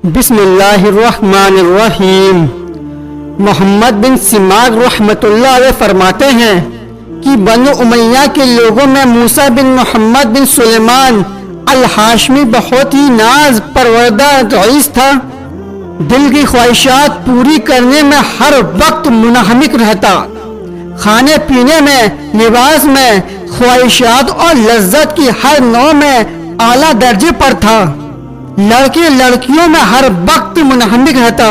بسم اللہ الرحمن الرحیم۔ محمد بن سماک رحمت اللہ علیہ فرماتے ہیں کہ بنو امیہ کے لوگوں میں موسیٰ بن محمد بن سلیمان الہاشمی بہت ہی ناز پروردہ رئیس تھا۔ دل کی خواہشات پوری کرنے میں ہر وقت منہمک رہتا، کھانے پینے میں، لباس میں، خواہشات اور لذت کی ہر نوع میں اعلیٰ درجے پر تھا۔ لڑکے لڑکیوں میں ہر وقت منہمک رہتا،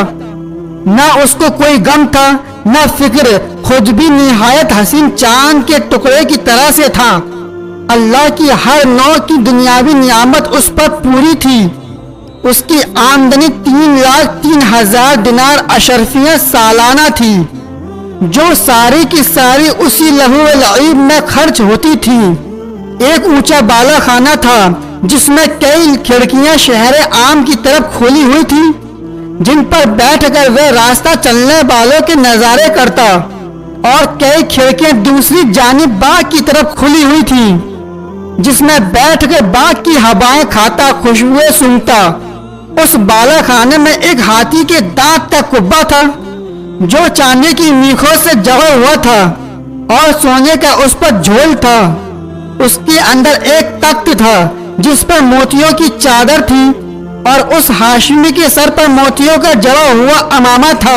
نہ اس کو کوئی غم تھا نہ فکر، خود بھی نہایت حسین چاند کے ٹکڑے کی طرح سے تھا۔ اللہ کی ہر نوع کی دنیاوی نعمت اس پر پوری تھی۔ اس کی آمدنی 3,03,000 دینار اشرفیہ سالانہ تھی، جو ساری کی ساری اسی لہو و لعب میں خرچ ہوتی تھی۔ ایک اونچا بالا خانہ تھا جس میں کئی کھڑکیاں شہر عام کی طرف کھلی ہوئی تھی، جن پر بیٹھ کر وہ راستہ چلنے والوں کے نظارے کرتا، اور کئی کھڑکیاں دوسری جانب باغ کی طرف کھلی ہوئی تھی، جس میں بیٹھ کر باغ کی ہوائیں کھاتا، خوشبوئیں سونگتا۔ اس بالا خانے میں ایک ہاتھی کے دانت کا کبا تھا جو چاندی کی میخوں سے جڑا ہوا تھا، اور سونے کا اس پر جھول تھا۔ اس کے اندر ایک تخت تھا جس پر موتیوں کی چادر تھی، اور اس ہاشمی کے سر پر موتیوں کا جڑا ہوا امامہ تھا۔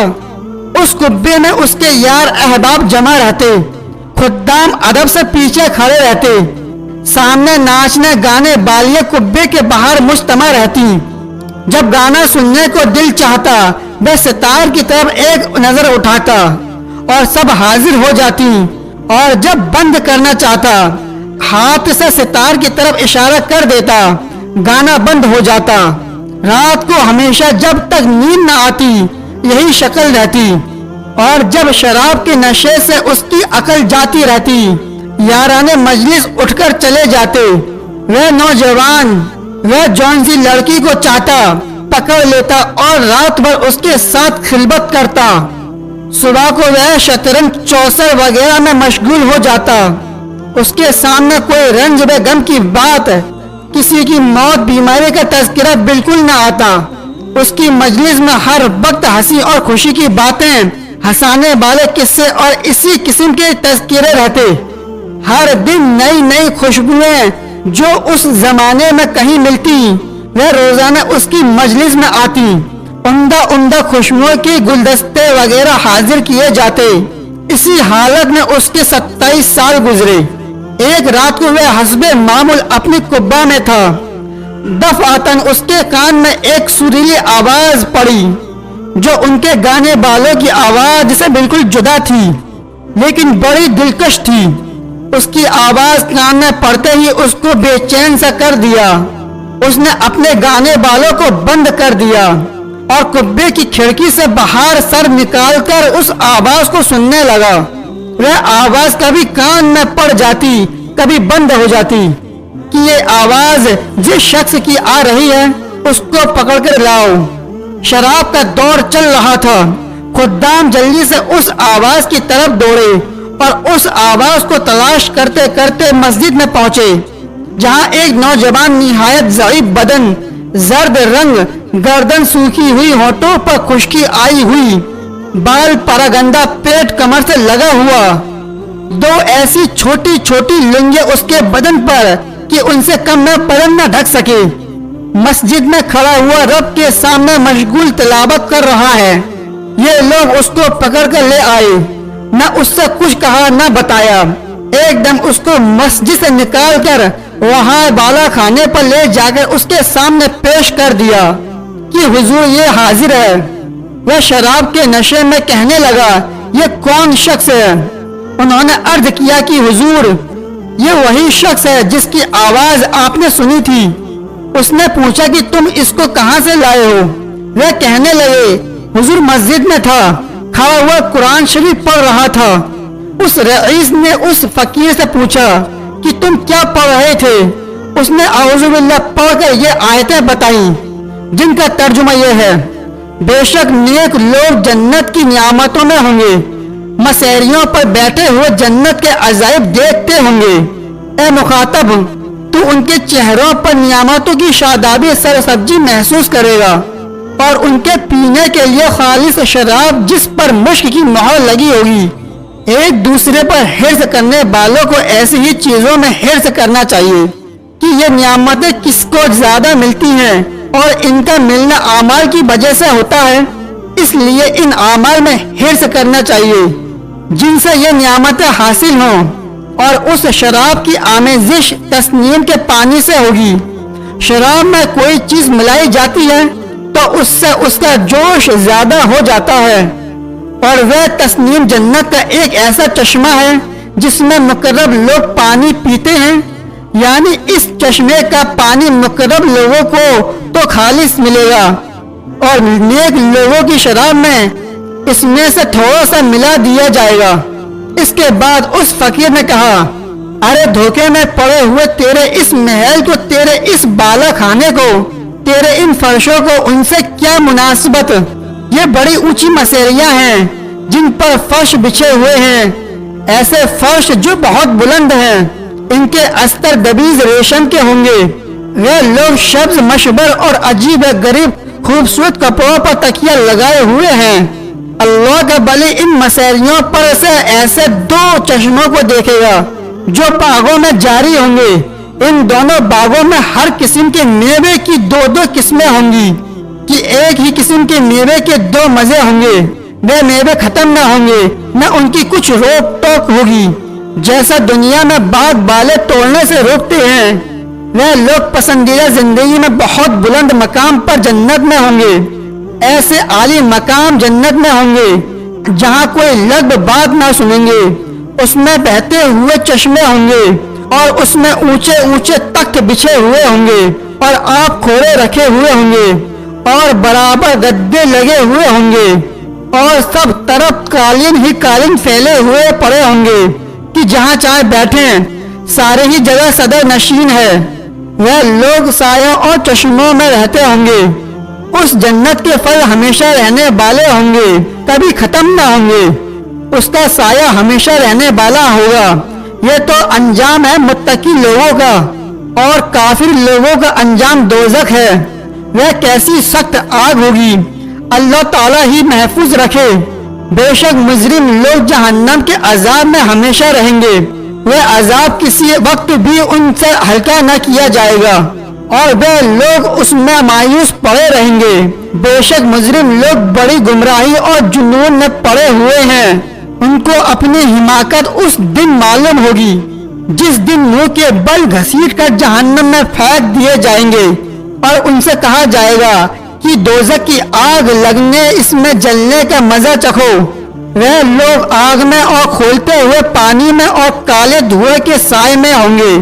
اس کبے میں اس کے یار احباب جمع رہتے، خدام ادب سے پیچھے کھڑے رہتے، سامنے ناچنے گانے والیاں کبے کے باہر مجتمع رہتی۔ جب گانا سننے کو دل چاہتا وہ ستار کی طرف ایک نظر اٹھاتا اور سب حاضر ہو جاتی، اور جب بند کرنا چاہتا ہاتھ سے ستار کی طرف اشارہ کر دیتا، گانا بند ہو جاتا۔ رات کو ہمیشہ جب تک نیند نہ آتی یہی شکل رہتی، اور جب شراب کے نشے سے اس کی عقل جاتی رہتی، یاران مجلس اٹھ کر چلے جاتے۔ وہ نوجوان وہ جون سی لڑکی کو چاہتا، پکڑ لیتا اور رات بھر اس کے ساتھ خلوت کرتا۔ صبح کو وہ شطرنج، چوسر وغیرہ میں مشغول ہو جاتا۔ اس کے سامنے کوئی رنج و غم کی بات، کسی کی موت، بیماری کا تذکرہ بالکل نہ آتا۔ اس کی مجلس میں ہر وقت ہنسی اور خوشی کی باتیں، ہنسانے والے قصے اور اسی قسم کے تذکرے رہتے۔ ہر دن نئی نئی خوشبوئیں جو اس زمانے میں کہیں ملتی وہ روزانہ اس کی مجلس میں آتی۔ عمدہ عمدہ خوشبوؤں کے گلدستے وغیرہ حاضر کیے جاتے۔ اسی حالت میں اس کے 27 سال گزرے۔ ایک رات کو وہ حسب معمول اپنی قبہ میں تھا، دفعتاً اس کے کان میں ایک سریلی آواز پڑی جو ان کے گانے والوں کی آواز سے بالکل جدا تھی، لیکن بڑی دلکش تھی۔ اس کی آواز کان میں پڑتے ہی اس کو بے چین سا کر دیا۔ اس نے اپنے گانے والوں کو بند کر دیا اور قبے کی کھڑکی سے باہر سر نکال کر اس آواز کو سننے لگا۔ وہ آواز کبھی کان میں پڑ جاتی، کبھی بند ہو جاتی کہ یہ آواز جس شخص کی آ رہی ہے اس کو پکڑ کر لاؤ۔ شراب کا دور چل رہا تھا۔ خدام جلدی سے اس آواز کی طرف دوڑے اور اس آواز کو تلاش کرتے کرتے مسجد میں پہنچے، جہاں ایک نوجوان نہایت ضعیف بدن، زرد رنگ، گردن سوکھی ہوئی، ہونٹوں پر خشکی آئی ہوئی، بال پراگندہ، پیٹ کمر سے لگا ہوا، دو ایسی چھوٹی چھوٹی لنگیں اس کے بدن پر کہ ان سے کم میں بدن نہ ڈھک سکے، مسجد میں کھڑا ہوا رب کے سامنے مشغول تلاوت کر رہا ہے۔ یہ لوگ اس کو پکڑ کر لے آئے، نہ اس سے کچھ کہا نہ بتایا، ایک دم اس کو مسجد سے نکال کر وہاں بالا خانے پر لے جا کر اس کے سامنے پیش کر دیا کہ حضور یہ حاضر ہے۔ وہ شراب کے نشے میں کہنے لگا، یہ کون شخص ہے؟ انہوں نے عرض کیا کہ حضور یہ وہی شخص ہے جس کی آواز آپ نے سنی تھی۔ اس نے پوچھا کہ تم اس کو کہاں سے لائے ہو؟ وہ کہنے لگے، حضور مسجد میں تھا، کھڑا ہوا قرآن شریف پڑھ رہا تھا۔ اس رئیس نے اس فقیر سے پوچھا کہ تم کیا پڑھ رہے تھے؟ اس نے اعوذ باللہ پڑھ کر یہ آیتیں بتائیں، جن کا ترجمہ یہ ہے، بے شک نیک لوگ جنت کی نعمتوں میں ہوں گے، مسیریوں پر بیٹھے ہوئے جنت کے عجائب دیکھتے ہوں گے۔ اے مخاطب، تو ان کے چہروں پر نعمتوں کی شادابی سرسبزی محسوس کرے گا۔ اور ان کے پینے کے لیے خالص شراب جس پر مشک کی مہر لگی ہوگی۔ ایک دوسرے پر حرص کرنے والوں کو ایسی ہی چیزوں میں حرص کرنا چاہیے کہ یہ نعمتیں کس کو زیادہ ملتی ہیں اور ان کا ملنا اعمال کی وجہ سے ہوتا ہے، اس لیے ان اعمال میں حرص کرنا چاہیے جن سے یہ نعمتیں حاصل ہوں، اور اس شراب کی آمیزش تسنیم کے پانی سے ہوگی۔ شراب میں کوئی چیز ملائی جاتی ہے تو اس سے اس کا جوش زیادہ ہو جاتا ہے، اور وہ تسنیم جنت کا ایک ایسا چشمہ ہے جس میں مقرب لوگ پانی پیتے ہیں، یعنی اس چشمے کا پانی مقرب لوگوں کو تو خالص ملے گا، اور نیک لوگوں کی شراب میں اس میں سے تھوڑا سا ملا دیا جائے گا۔ اس کے بعد اس فقیر نے کہا، ارے دھوکے میں پڑے ہوئے تیرے اس محل کو، تیرے اس بالا خانے کو، تیرے ان فرشوں کو، ان سے کیا مناسبت؟ یہ بڑی اونچی مسیریاں ہیں جن پر فرش بچھے ہوئے ہیں، ایسے فرش جو بہت بلند ہیں، ان کے استر دبیز ریشم کے ہوں گے۔ وہ لوگ سبز مشبر اور عجیب غریب خوبصورت کپڑوں پر تکیہ لگائے ہوئے ہیں۔ اللہ کا بلی ان مسیریوں پر سے ایسے دو چشموں کو دیکھے گا جو باغوں میں جاری ہوں گے۔ ان دونوں باغوں میں ہر قسم کے میوے کی دو دو قسمیں ہوں گی کہ ایک ہی قسم کے میوے کے دو مزے ہوں گے۔ وہ میوے ختم نہ ہوں گے، نہ ان کی کچھ روک ٹوک ہوگی، جیسا دنیا میں باغ بالے توڑنے سے روکتے ہیں۔ وہ لوگ پسندیدہ زندگی میں بہت بلند مقام پر جنت میں ہوں گے، ایسے عالی مقام جنت میں ہوں گے جہاں کوئی لغو بات نہ سنیں گے۔ اس میں بہتے ہوئے چشمے ہوں گے، اور اس میں اونچے اونچے تخت بچھے ہوئے ہوں گے، اور آپ کھوڑے رکھے ہوئے ہوں گے، اور برابر گدے لگے ہوئے ہوں گے، اور سب طرف قالین ہی قالین پھیلے ہوئے پڑے ہوں گے کہ جہاں چاہے بیٹھیں، سارے ہی جگہ صدر نشین ہے۔ وہ لوگ سایوں اور چشموں میں رہتے ہوں گے۔ اس جنت کے پھل ہمیشہ رہنے والے ہوں گے، کبھی ختم نہ ہوں گے، اس کا سایہ ہمیشہ رہنے والا ہوگا۔ یہ تو انجام ہے متقی لوگوں کا، اور کافر لوگوں کا انجام دوزخ ہے۔ وہ کیسی سخت آگ ہوگی، اللہ تعالیٰ ہی محفوظ رکھے۔ بے شک مجرم لوگ جہنم کے عذاب میں ہمیشہ رہیں گے، وہ عذاب کسی وقت بھی ان سے ہلکا نہ کیا جائے گا، اور وہ لوگ اس میں مایوس پڑے رہیں گے۔ بے شک مجرم لوگ بڑی گمراہی اور جنون میں پڑے ہوئے ہیں، ان کو اپنی حماقت اس دن معلوم ہوگی جس دن منہ کے بل گھسیٹ کر جہنم میں پھینک دیے جائیں گے، اور ان سے کہا جائے گا کہ دوزخ کی آگ لگنے، اس میں جلنے کا مزہ چکھو۔ وہ لوگ آگ میں اور کھولتے ہوئے پانی میں اور کالے دھوئے کے سائے میں ہوں گے۔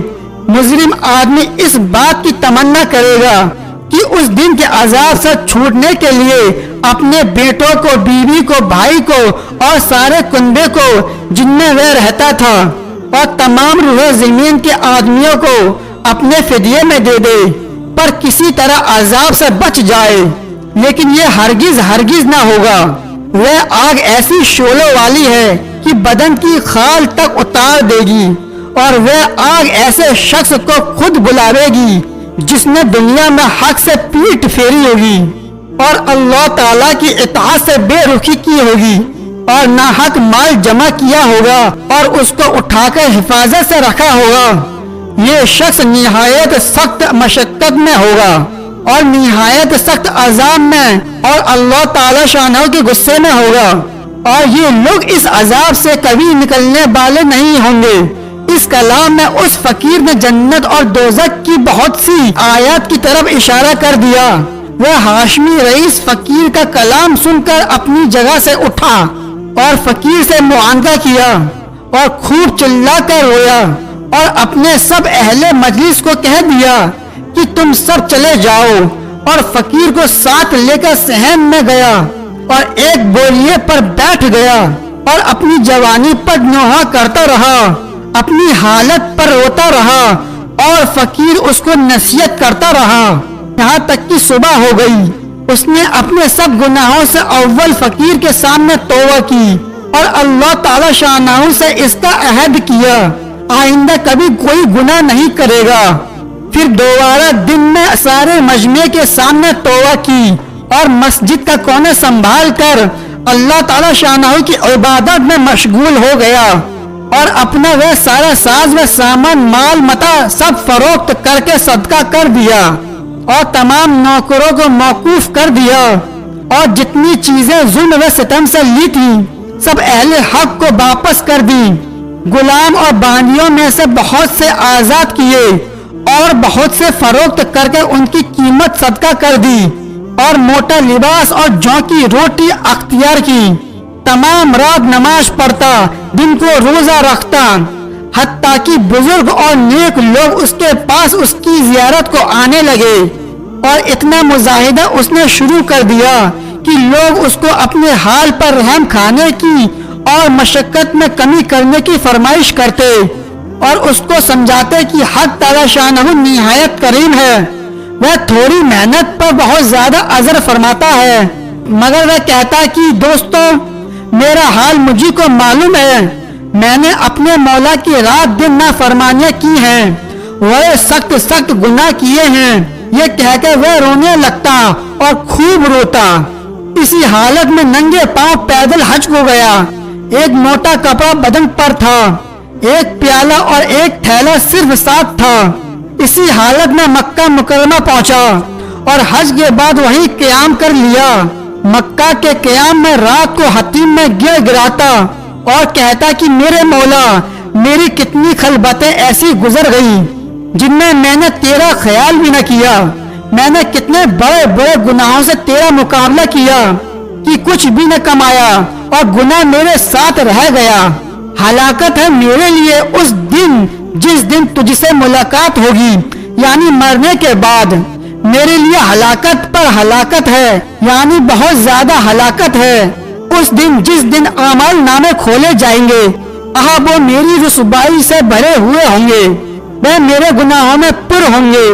مجرم آدمی اس بات کی تمنا کرے گا کہ اس دن کے عذاب سے چھوٹنے کے لیے اپنے بیٹوں کو، بیوی کو، بھائی کو اور سارے کنبے کو جن میں وہ رہتا تھا، اور تمام روح زمین کے آدمیوں کو اپنے فدیے میں دے دے، پر کسی طرح عذاب سے بچ جائے۔ لیکن یہ ہرگز ہرگز نہ ہوگا۔ وہ آگ ایسی شعلوں والی ہے کہ بدن کی خال تک اتار دے گی، اور وہ آگ ایسے شخص کو خود بلاوے گی جس نے دنیا میں حق سے پیٹ پھیری ہوگی، اور اللہ تعالیٰ کی اطاعت سے بے رخی کی ہوگی، اور ناحق مال جمع کیا ہوگا اور اس کو اٹھا کر حفاظت سے رکھا ہوگا۔ یہ شخص نہایت سخت مشقت میں ہوگا اور نہایت سخت عذاب میں، اور اللہ تعالیٰ شانہ کے غصے میں ہوگا، اور یہ لوگ اس عذاب سے کبھی نکلنے والے نہیں ہوں گے۔ اس کلام میں اس فقیر نے جنت اور دوزخ کی بہت سی آیات کی طرف اشارہ کر دیا۔ وہ ہاشمی رئیس فقیر کا کلام سن کر اپنی جگہ سے اٹھا اور فقیر سے معاندہ کیا، اور خوب چلا کر رویا، اور اپنے سب اہل مجلس کو کہہ دیا کہ تم سب چلے جاؤ، اور فقیر کو ساتھ لے کر صحن میں گیا، اور ایک بولیے پر بیٹھ گیا، اور اپنی جوانی پر نوحہ کرتا رہا، اپنی حالت پر روتا رہا، اور فقیر اس کو نصیحت کرتا رہا یہاں تک کہ صبح ہو گئی۔ اس نے اپنے سب گناہوں سے اول فقیر کے سامنے توبہ کی، اور اللہ تعالی شانہ سے اس کا عہد کیا آئندہ کبھی کوئی گناہ نہیں کرے گا۔ پھر دوبارہ دن میں سارے مجمع کے سامنے توبہ کی، اور مسجد کا کونا سنبھال کر اللہ تعالی شانہ کی عبادت میں مشغول ہو گیا اور اپنا وہ سارا ساز و سامان مال متا سب فروخت کر کے صدقہ کر دیا اور تمام نوکروں کو موقوف کر دیا اور جتنی چیزیں ظلم و ستم سے لی تھی سب اہل حق کو واپس کر دی، غلام اور باندیوں میں سے بہت سے آزاد کیے اور بہت سے فروخت کر کے ان کی قیمت صدقہ کر دی اور موٹا لباس اور جوں کی روٹی اختیار کی، تمام رات نماز پڑھتا، دن کو روزہ رکھتا، حتیٰ کہ بزرگ اور نیک لوگ اس کے پاس اس کی زیارت کو آنے لگے اور اتنا مجاہدہ اس نے شروع کر دیا کہ لوگ اس کو اپنے حال پر رحم کھانے کی اور مشقت میں کمی کرنے کی فرمائش کرتے اور اس کو سمجھاتے کہ حق تعالی شانہ نہایت کریم ہے، وہ تھوڑی محنت پر بہت زیادہ اجر فرماتا ہے، مگر وہ کہتا کہ دوستوں میرا حال مجھے کو معلوم ہے، میں نے اپنے مولا کی رات دن نافرمانیاں کی ہیں، وہ سخت سخت گناہ کیے ہیں، یہ کہہ کے وہ رونے لگتا اور خوب روتا۔ اسی حالت میں ننگے پاؤں پیدل حج کو گیا، ایک موٹا کپڑا بدن پر تھا، ایک پیالہ اور ایک تھیلا صرف ساتھ تھا۔ اسی حالت میں مکہ مکرمہ پہنچا اور حج کے بعد وہی قیام کر لیا۔ مکہ کے قیام میں رات کو حتیم میں گر گراتا اور کہتا کہ میرے مولا میری کتنی خلبتیں ایسی گزر گئی جن میں نے تیرا خیال بھی نہ کیا، میں نے کتنے بڑے بڑے گناہوں سے تیرا مقابلہ کیا کہ کچھ بھی نہ کمایا اور گناہ میرے ساتھ رہ گیا۔ ہلاکت ہے میرے لیے اس دن جس دن تجھ سے ملاقات ہوگی، یعنی مرنے کے بعد میرے لیے ہلاکت پر ہلاکت ہے، یعنی بہت زیادہ ہلاکت ہے۔ اس دن جس دن اعمال نامے کھولے جائیں گے، وہ میری رسوائی سے بھرے ہوئے ہوں گے، وہ میرے گناہوں میں پر ہوں گے،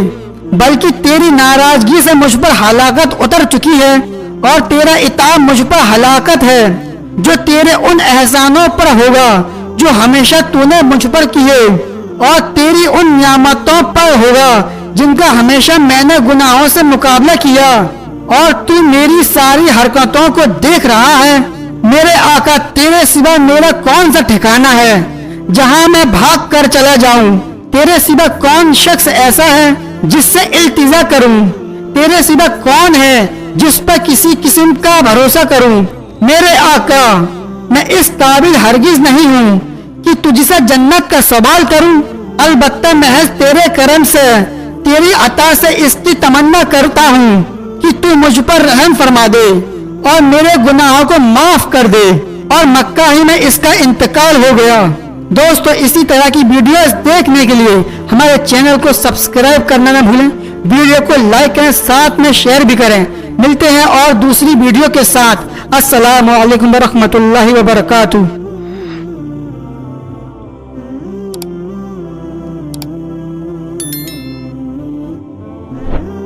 بلکہ تیری ناراضگی سے مجھ پر ہلاکت اتر چکی ہے اور تیرا عتاب مجھ پر ہلاکت ہے، جو تیرے ان احسانوں پر ہوگا جو ہمیشہ تو نے مجھ پر کیے، اور تیری ان نعمتوں پر ہوگا جن کا ہمیشہ میں نے گناہوں سے مقابلہ کیا، اور تو میری ساری حرکتوں کو دیکھ رہا ہے۔ میرے آقا تیرے سوا میرا کون سا ٹھکانہ ہے جہاں میں بھاگ کر چلا جاؤں؟ تیرے سوا کون شخص ایسا ہے جس سے التجا کروں؟ تیرے سوا کون ہے جس پر کسی قسم کا بھروسہ کروں؟ میرے آقا میں اس قابل ہرگز نہیں ہوں کہ تجھ سے جنت کا سوال کروں، البتہ محض تیرے کرم سے تیری عطا سے اس کی تمنا کرتا ہوں کہ تو مجھ پر رحم فرما دے اور میرے گناہوں کو معاف کر دے۔ اور مکہ ہی میں اس کا انتقال ہو گیا۔ دوستو اسی طرح کی ویڈیوز دیکھنے کے لیے ہمارے چینل کو سبسکرائب کرنا نہ بھولیں، ویڈیو کو لائک کریں، ساتھ میں شیئر بھی کریں۔ ملتے ہیں اور دوسری ویڈیو کے ساتھ۔ السلام علیکم ورحمۃ اللہ وبرکاتہ۔